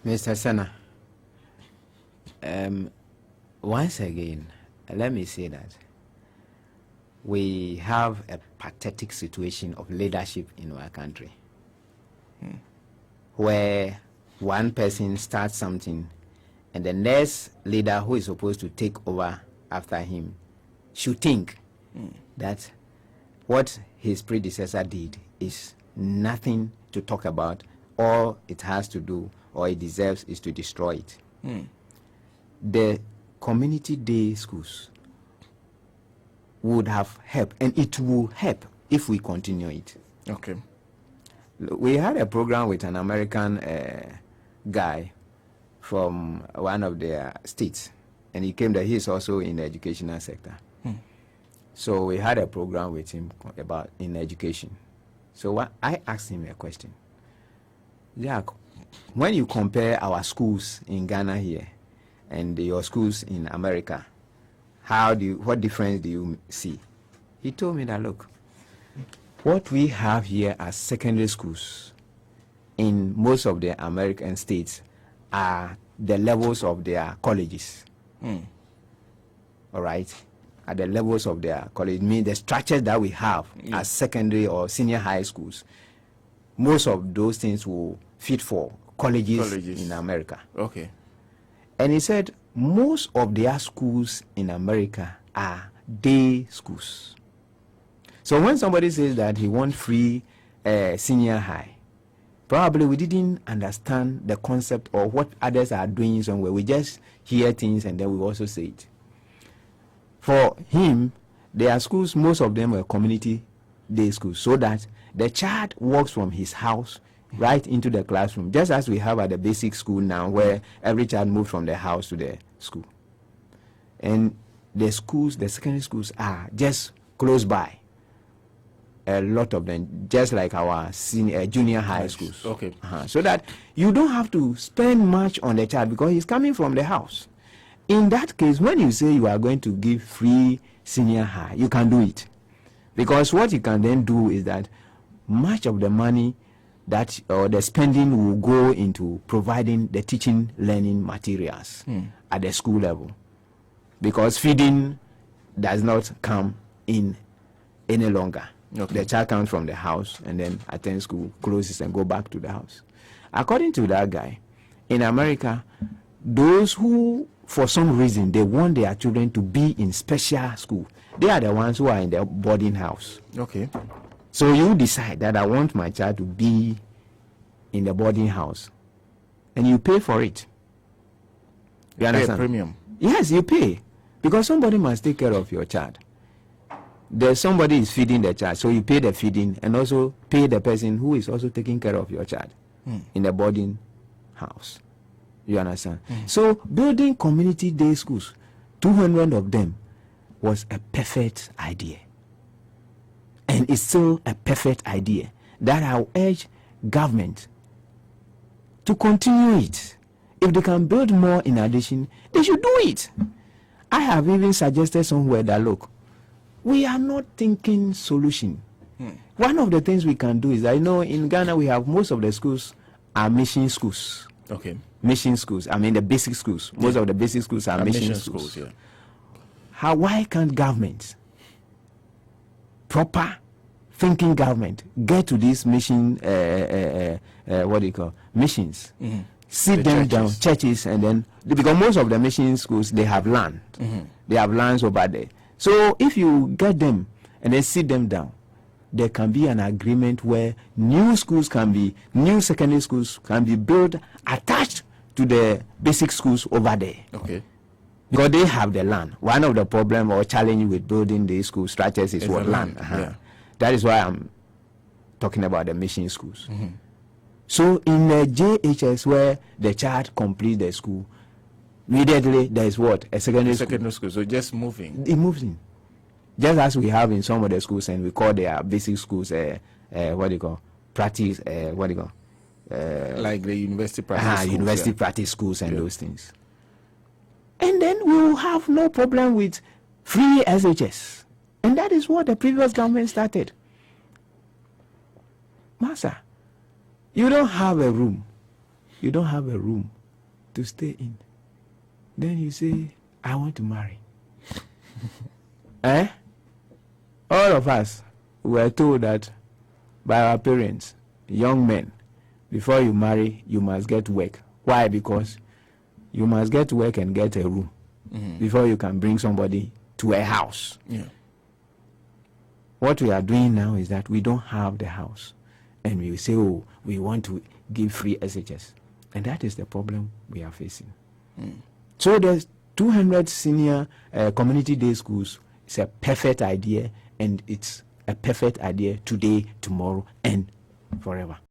Mr. Senna, once again, let me say that we have a pathetic situation of leadership in our country, where one person starts something and the next leader who is supposed to take over after him should think that what his predecessor did is nothing to talk about. All it has to do or it deserves is to destroy it. The community day schools would have helped, and it will help if we continue it. Okay. We had a program with an American guy from one of their states, and he came there. He is also in the educational sector. So we had a program with him about in education. So I asked him a question. Jack, when you compare our schools in Ghana here and your schools in America, what difference do you see? He told me that, look, what we have here as secondary schools in most of the American states are the levels of their colleges. All right? At the levels of their college, means the structures that we have as secondary or senior high schools, most of those things will fit for colleges in America. Okay. And he said most of their schools in America are day schools. So when somebody says that he wants free senior high, probably we didn't understand the concept or what others are doing somewhere. We just hear things and then we also say it. For him, their schools, most of them were community day schools, so that the child walks from his house right into the classroom, just as we have at the basic school now, where every child moves from the house to the school. And the schools, the secondary schools, are just close by. A lot of them, just like our junior high schools. Okay. So that you don't have to spend much on the child because he's coming from the house. In that case, when you say you are going to give free senior high, you can do it. Because what you can then do is that much of the money that or the spending will go into providing the teaching learning materials at the school level. Because feeding does not come in any longer. Okay. The child comes from the house and then attends school, closes and go back to the house. According to that guy, in America, those who for some reason they want their children to be in special school, they are the ones who are in the boarding house. Okay. So you decide that I want my child to be in the boarding house, and you pay for it. You understand? Pay a premium. Yes, you pay, because somebody must take care of your child. There's somebody is feeding the child, so you pay the feeding and also pay the person who is also taking care of your child in the boarding house. You understand? So building community day schools, 200 of them, was a perfect idea. And it's still a perfect idea that I urge government to continue it. If they can build more in addition, they should do it. I have even suggested somewhere that, look, we are not thinking solution. One of the things we can do is that, in Ghana we have most of the schools are mission schools. Okay. Mission schools. I mean the basic schools. Most of the basic schools are mission schools. Why can't government, proper thinking government, get to these mission missions, sit them down, churches, and then because most of the mission schools they have land. They have lands over there. So if you get them and then sit them down, there can be an agreement where new secondary schools can be built attached to the basic schools over there. Okay. Because they have the land. One of the problem or challenge with building these school structures is what land. Yeah. That is why I'm talking about the mission schools. So in the JHS where the child completes the school, immediately there is what? A secondary school. So just moving. It moves in. Just as we have in some of the schools, and we call their basic schools, practice, like the university practice schools. University practice schools and those things. And then we will have no problem with free SHS. And that is what the previous government started. Master, you don't have a room you don't have a room to stay in. Then you say, I want to marry. Eh? All of us were told that by our parents, young men, before you marry, you must get work. Why? Because you must get work and get a room before you can bring somebody to a house. Yeah. What we are doing now is that we don't have the house. And we say, oh, we want to give free SHS. And that is the problem we are facing. So there's 200 senior community day schools. It's a perfect idea, and it's a perfect idea today, tomorrow, and forever.